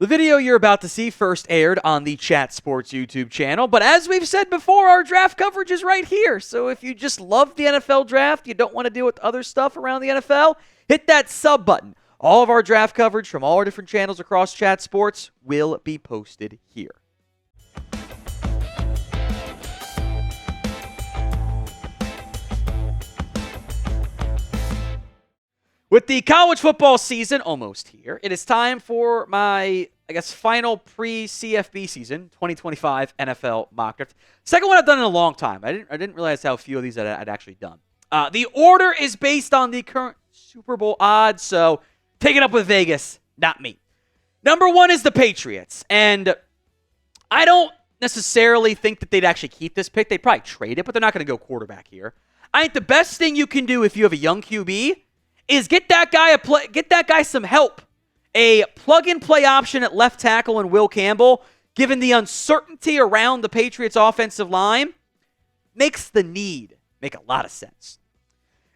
The video you're about to see first aired on the Chat Sports YouTube channel, but as we've said before, our draft coverage is right here. So if you just love the NFL draft, you don't want to deal with other stuff around the NFL, hit that sub button. All of our draft coverage from all our different channels across Chat Sports will be posted here. With the college football season almost here, it is time for my, final pre-CFB season, 2025 NFL mock draft. Second one I've done in a long time. I didn't realize how few of these I'd actually done. The order is based on the current Super Bowl odds, so take it up with Vegas, not me. Number one is the Patriots, and I don't necessarily think that they'd actually keep this pick. They'd probably trade it, but they're not going to go quarterback here. I think the best thing you can do if you have a young QB is get that guy some help. A plug-and-play option at left tackle in Will Campbell, given the uncertainty around the Patriots' offensive line, makes the need make a lot of sense.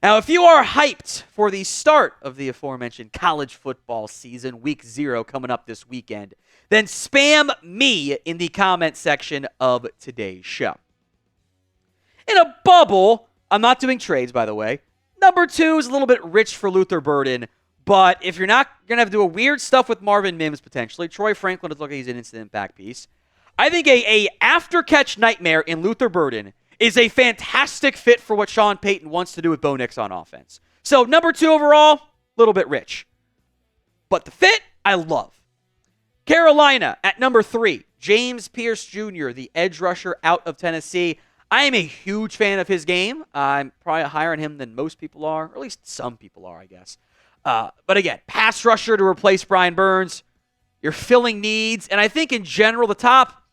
Now, if you are hyped for the start of the aforementioned college football season, Week 0 coming up this weekend, then spam me in the comment section of today's show. In a bubble, I'm not doing trades, by the way. Number 2 is a little bit rich for Luther Burden, but if you're not going to have to do a weird stuff with Marvin Mims potentially, Troy Franklin does look like he's an instant impact piece. I think a after-catch nightmare in Luther Burden is a fantastic fit for what Sean Payton wants to do with Bo Nix on offense. So number 2 overall, a little bit rich. But the fit, I love. Carolina at number 3, James Pearce Jr., the edge rusher out of Tennessee. I am a huge fan of his game. I'm probably higher on him than most people are, or at least some people are, I guess. But again, pass rusher to replace Brian Burns. You're filling needs. And I think in general, the top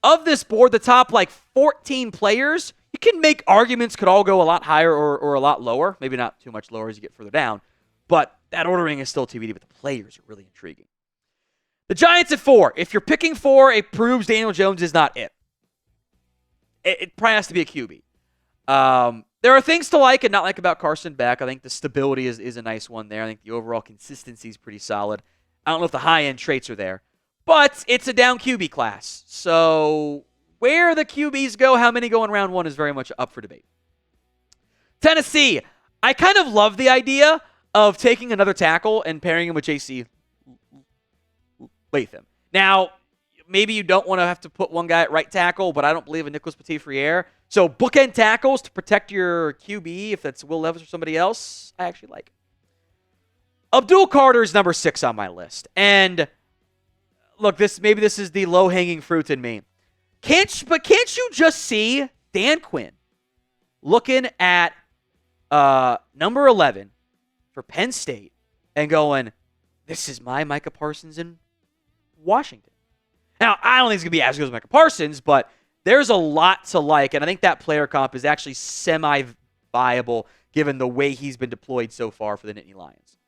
of this board, the top 14 players, you can make arguments could all go a lot higher or a lot lower. Maybe not too much lower as you get further down. But that ordering is still TBD, but the players are really intriguing. The Giants at 4. If you're picking 4, it proves Daniel Jones is not it. It probably has to be a QB. There are things to like and not like about Carson Beck. I think the stability is a nice one there. I think the overall consistency is pretty solid. I don't know if the high-end traits are there. But it's a down QB class. So where the QBs go, how many go in round 1 is very much up for debate. Tennessee. I kind of love the idea of taking another tackle and pairing him with J.C. Latham. Now, maybe you don't want to have to put one guy at right tackle, but I don't believe in Nicholas Petit-Frere. So bookend tackles to protect your QB, if that's Will Levis or somebody else, I actually like. Abdul Carter is number 6 on my list. And look, maybe this is the low-hanging fruit in me. Can't you just see Dan Quinn looking at number 11 for Penn State and going, this is my Micah Parsons in Washington. Now, I don't think it's going to be as good as Micah Parsons, but there's a lot to like, and I think that player comp is actually semi-viable given the way he's been deployed so far for the Nittany Lions.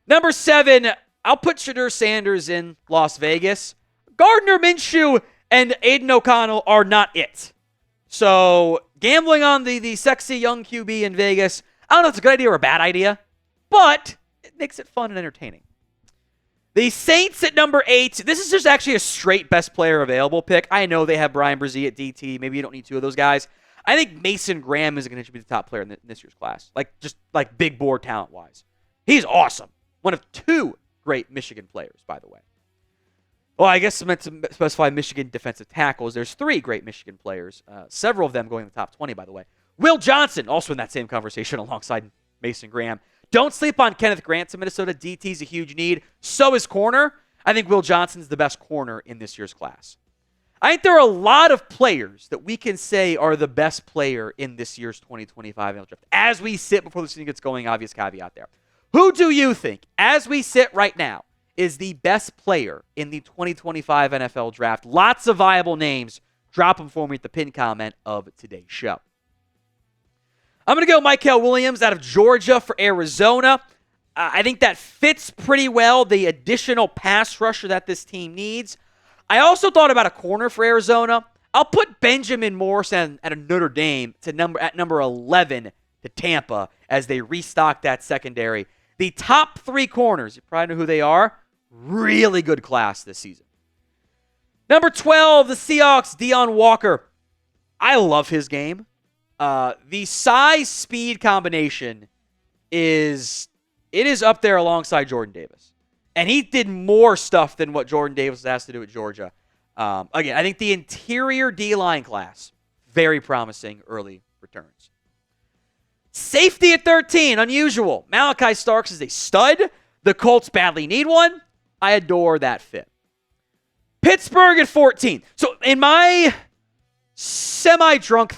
Number 7, I'll put Shadur Sanders in Las Vegas. Gardner Minshew and Aiden O'Connell are not it. So, gambling on the sexy young QB in Vegas, I don't know if it's a good idea or a bad idea, but it makes it fun and entertaining. The Saints at number 8. This is just actually a straight best player available pick. I know they have Brian Brzee at DT. Maybe you don't need 2 of those guys. I think Mason Graham is going to be the top player in this year's class. Just big board talent-wise. He's awesome. One of 2 great Michigan players, by the way. Well, I guess I meant to specify Michigan defensive tackles. There's 3 great Michigan players. Several of them going in the top 20, by the way. Will Johnson, also in that same conversation alongside Mason Graham. Don't sleep on Kenneth Grant to Minnesota. DT's a huge need. So is corner. I think Will Johnson's the best corner in this year's class. I think there are a lot of players that we can say are the best player in this year's 2025 NFL draft. As we sit before the season gets going, obvious caveat there. Who do you think, as we sit right now, is the best player in the 2025 NFL draft? Lots of viable names. Drop them for me at the pinned comment of today's show. I'm going to go Mykel Williams out of Georgia for Arizona. I think that fits pretty well the additional pass rusher that this team needs. I also thought about a corner for Arizona. I'll put Benjamin Morrison at a Notre Dame at number 11 to Tampa as they restock that secondary. The top 3 corners, you probably know who they are. Really good class this season. Number 12, the Seahawks, Deion Walker. I love his game. The size-speed combination is up there alongside Jordan Davis. And he did more stuff than what Jordan Davis has to do at Georgia. Again, I think the interior D-line class, very promising early returns. Safety at 13, unusual. Malachi Starks is a stud. The Colts badly need one. I adore that fit. Pittsburgh at 14. So in my semi-drunk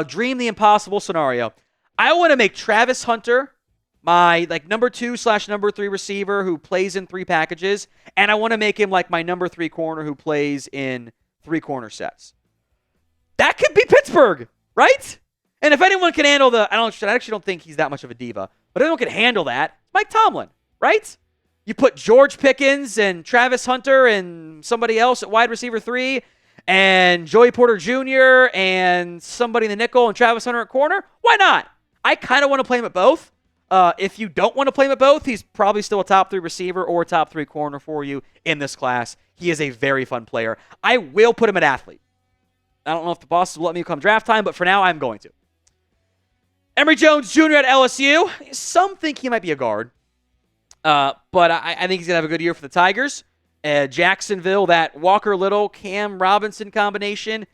dream the impossible scenario, I want to make Travis Hunter my number 2/number 3 receiver who plays in 3 packages, and I want to make him like my number 3 corner who plays in 3 corner sets. That could be Pittsburgh, right? And if anyone can handle I actually don't think he's that much of a diva, but anyone can handle that, Mike Tomlin, right? You put George Pickens and Travis Hunter and somebody else at wide receiver 3, and Joey Porter Jr. and somebody in the nickel and Travis Hunter at corner. Why not? I kind of want to play him at both. If you don't want to play him at both, he's probably still a top 3 receiver or a top 3 corner for you in this class. He is a very fun player. I will put him at athlete. I don't know if the bosses will let me come draft time, but for now, I'm going to. Emory Jones Jr. at LSU. Some think he might be a guard, but I think he's going to have a good year for the Tigers. Jacksonville, that Walker Little, Cam Robinson combination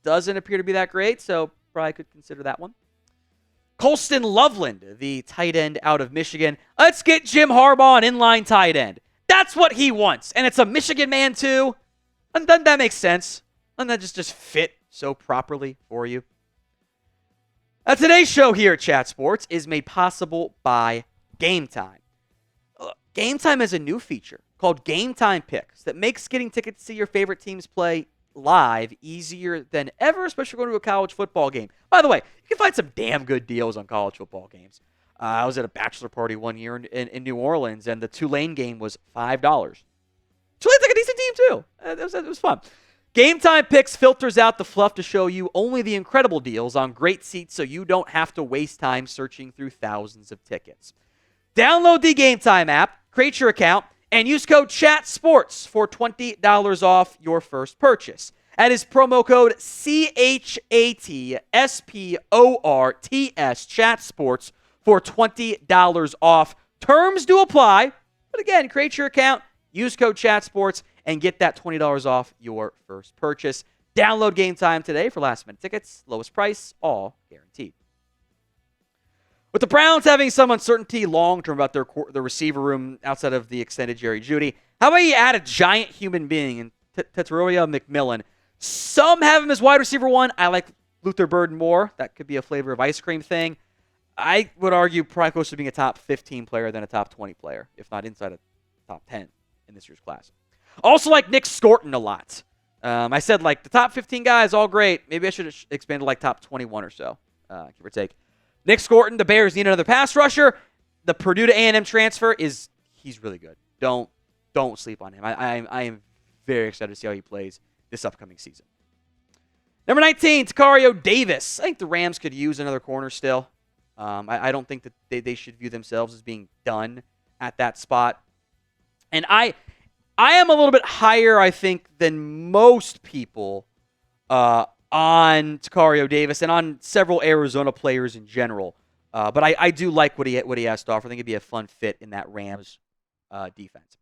doesn't appear to be that great, so probably could consider that one. Colston Loveland, the tight end out of Michigan. Let's get Jim Harbaugh an inline tight end. That's what he wants, and it's a Michigan man too. And then that makes sense. And that just fit so properly for you. Today's show here at Chat Sports is made possible by Game Time. Game Time has a new feature called Game Time Picks that makes getting tickets to see your favorite teams play live easier than ever, especially going to a college football game. By the way, you can find some damn good deals on college football games. I was at a bachelor party one year in New Orleans, and the Tulane game was $5. Tulane's like a decent team, too. It was fun. Game Time Picks filters out the fluff to show you only the incredible deals on great seats so you don't have to waste time searching through thousands of tickets. Download the Game Time app, create your account, and use code CHATSPORTS for $20 off your first purchase. That is promo code CHATSPORTS, CHATSPORTS, for $20 off. Terms do apply, but again, create your account, use code CHATSPORTS, and get that $20 off your first purchase. Download Game Time today for last-minute tickets. Lowest price, all guaranteed. With the Browns having some uncertainty long-term about their receiver room outside of the extended Jerry Jeudy, how about you add a giant human being in Tetairoa McMillan? Some have him as wide receiver 1. I like Luther Burden more. That could be a flavor of ice cream thing. I would argue probably closer to being a top 15 player than a top 20 player, if not inside a top 10 in this year's class. Also like Nick Scorton a lot. I said the top 15 guys, all great. Maybe I should have expanded top 21 or so, give or take. Nick Scorton, the Bears need another pass rusher. The Purdue to A&M transfer he's really good. Don't sleep on him. I am very excited to see how he plays this upcoming season. Number 19, Takario Davis. I think the Rams could use another corner still. I don't think that they should view themselves as being done at that spot. And I am a little bit higher, I think, than most people on Takario Davis and on several Arizona players in general. But I do like what he has to offer. I think it'd be a fun fit in that Rams defense.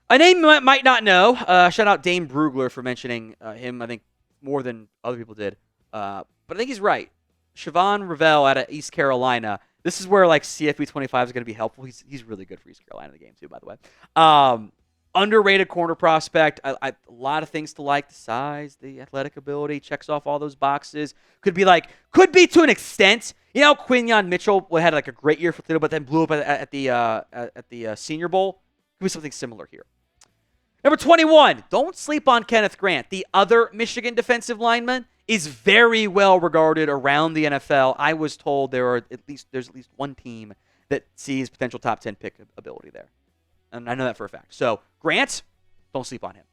A name you might not know. Shout out Dane Brugler for mentioning him, I think, more than other people did. But I think he's right. Siobhan Revell out of East Carolina. This is where CFB 25 is going to be helpful. He's really good for East Carolina in the game too, by the way. Underrated corner prospect. A lot of things to like. The size, the athletic ability, checks off all those boxes. Could be to an extent. You know, Quinyon Mitchell had a great year for Toledo, but then blew up at the Senior Bowl. Could be something similar here. Number 21. Don't sleep on Kenneth Grant. The other Michigan defensive lineman is very well regarded around the NFL. I was told there's at least one team that sees potential top 10 pick ability there. And I know that for a fact. So, Grant, don't sleep on him.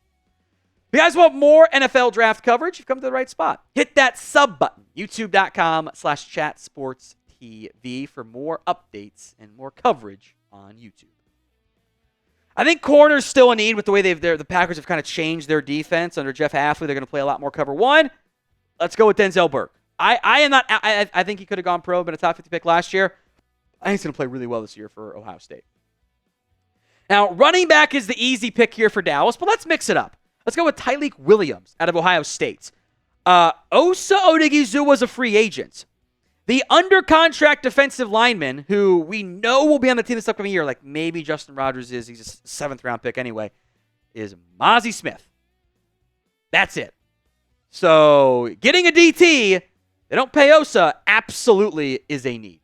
If you guys want more NFL draft coverage, you've come to the right spot. Hit that sub button, youtube.com/chatsportstv for more updates and more coverage on YouTube. I think corner's still a need with the way the Packers have kind of changed their defense under Jeff Hafley. They're going to play a lot more cover one. Let's go with Denzel Burke. I think he could have gone pro, been a top 50 pick last year. I think he's going to play really well this year for Ohio State. Now, running back is the easy pick here for Dallas, but let's mix it up. Let's go with Tyleik Williams out of Ohio State. Osa Odighizuwa was a free agent. The under-contract defensive lineman, who we know will be on the team this upcoming year, like maybe Justin Rogers is, he's a 7th-round pick anyway, is Mozzie Smith. That's it. So getting a DT, they don't pay Osa, absolutely is a need.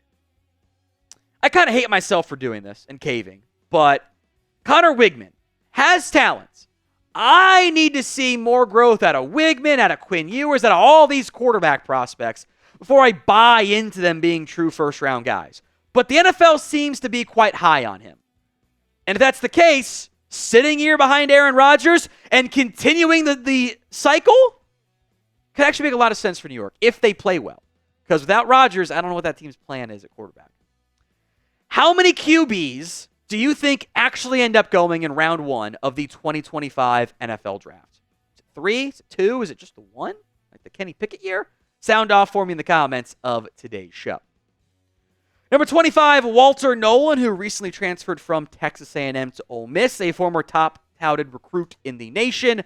I kind of hate myself for doing this and caving, but Connor Wigman has talent. I need to see more growth out of Wigman, out of Quinn Ewers, out of all these quarterback prospects before I buy into them being true first-round guys. But the NFL seems to be quite high on him. And if that's the case, sitting here behind Aaron Rodgers and continuing the cycle could actually make a lot of sense for New York if they play well. Because without Rodgers, I don't know what that team's plan is at quarterback. How many QBs do you think actually end up going in round 1 of the 2025 NFL draft? Is it 3? Is it 2? Is it just the 1? Like the Kenny Pickett year? Sound off for me in the comments of today's show. Number 25, Walter Nolan, who recently transferred from Texas A&M to Ole Miss, a former top-touted recruit in the nation.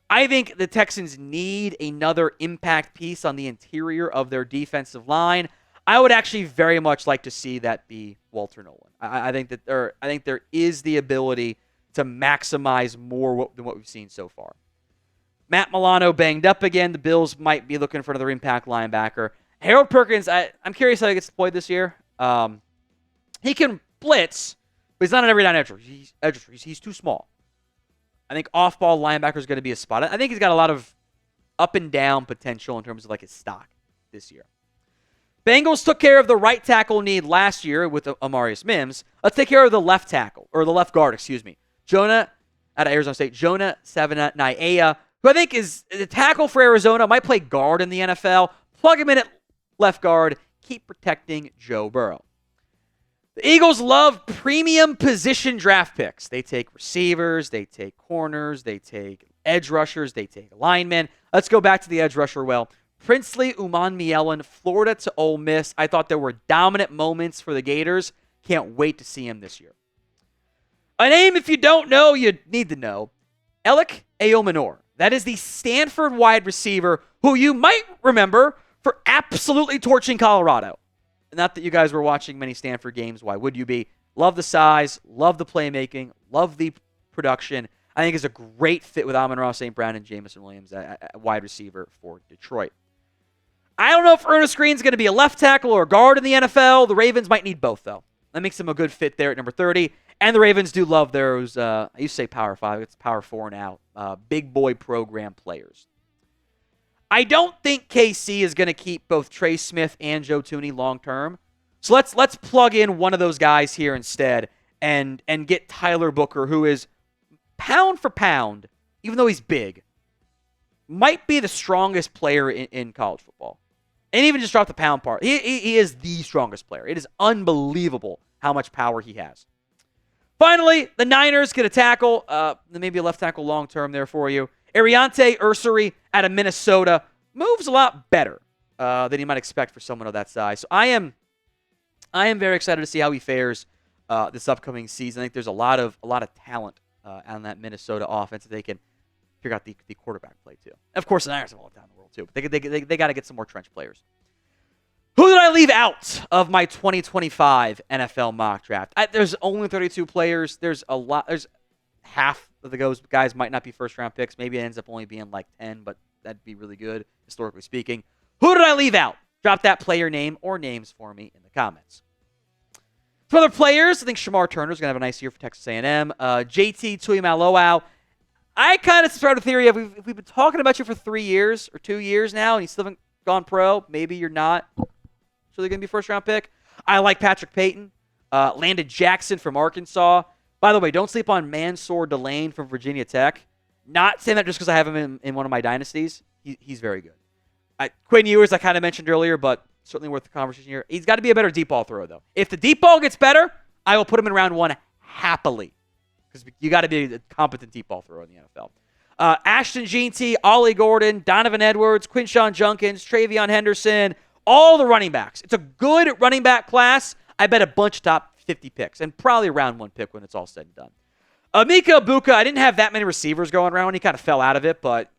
I think the Texans need another impact piece on the interior of their defensive line. I would actually very much like to see that be Walter Nolan. I think there is the ability to maximize more than what we've seen so far. Matt Milano banged up again. The Bills might be looking for another impact linebacker. Harold Perkins, I'm curious how he gets deployed this year. He can blitz, but he's not an every down edge rusher. He's too small. I think off-ball linebacker is going to be a spot. I think he's got a lot of up and down potential in terms of like his stock this year. Bengals took care of the right tackle need last year with Amarius Mims. Let's take care of the left tackle, or the left guard, excuse me. Jonah, out of Arizona State, Jonah Savanaia, who I think is the tackle for Arizona, might play guard in the NFL. Plug him in at left guard. Keep protecting Joe Burrow. The Eagles love premium position draft picks. They take receivers, they take corners, they take edge rushers, they take linemen. Let's go back to the edge rusher well. Princely Umanmielen, Florida to Ole Miss. I thought there were dominant moments for the Gators. Can't wait to see him this year. A name, if you don't know, you need to know. Alec Ayomanor. That is the Stanford wide receiver who you might remember for absolutely torching Colorado. Not that you guys were watching many Stanford games. Why would you be? Love the size, love the playmaking, love the production. I think it's a great fit with Amon-Ra St. Brown and Jamison Williams, a wide receiver for Detroit. I don't know if Ernest Green's going to be a left tackle or a guard in the NFL. The Ravens might need both, though. That makes them a good fit there at number 30. And the Ravens do love those, I used to say Power 5. It's Power 4 now. Big boy program players. I don't think KC is going to keep both Trey Smith and Joe Thuney long term. So let's plug in one of those guys here instead and get Tyler Booker, who is pound for pound, even though he's big, might be the strongest player in college football. And even just drop the pound part. He is the strongest player. It is unbelievable how much power he has. Finally, the Niners get a tackle, maybe a left tackle long term there for you. Ariante Ursary out of Minnesota moves a lot better than you might expect for someone of that size. So I am very excited to see how he fares this upcoming season. I think there's a lot of talent on that Minnesota offense that they can figure out the quarterback play too. Of course, the Niners have all the talent in the world too, but they got to get some more trench players. Who did I leave out of my 2025 NFL mock draft? There's only 32 players. There's a lot. There's half of those guys might not be first-round picks. Maybe it ends up only being like 10, but that'd be really good, historically speaking. Who did I leave out? Drop that player name or names for me in the comments. For other players, I think Shamar Turner's going to have a nice year for Texas A&M. JT Tuimoloau. I kind of started a theory of if we've been talking about you for 3 years or 2 years now and you still haven't gone pro, maybe you're not really going to be a first-round pick. I like Patrick Payton. Landon Jackson from Arkansas. By the way, don't sleep on Mansour Delane from Virginia Tech. Not saying that just because I have him in one of my dynasties. He's very good. Quinn Ewers, I kind of mentioned earlier, but certainly worth the conversation here. He's got to be a better deep ball thrower, though. If the deep ball gets better, I will put him in round 1 happily because you got to be a competent deep ball thrower in the NFL. Ashton Jeanty, Ollie Gordon, Donovan Edwards, Quinshawn Junkins, Travion Henderson, all the running backs. It's a good running back class. I bet a bunch of top 50 picks, and probably a round 1 pick when it's all said and done. Mika Ibuka, I didn't have that many receivers going around. He kind of fell out of it, but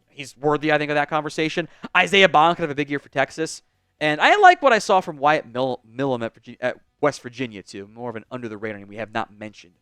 he's worthy, I think, of that conversation. Isaiah Bond could have a big year for Texas. And I like what I saw from Wyatt Millum at West Virginia, too. More of an under-the-radar name we have not mentioned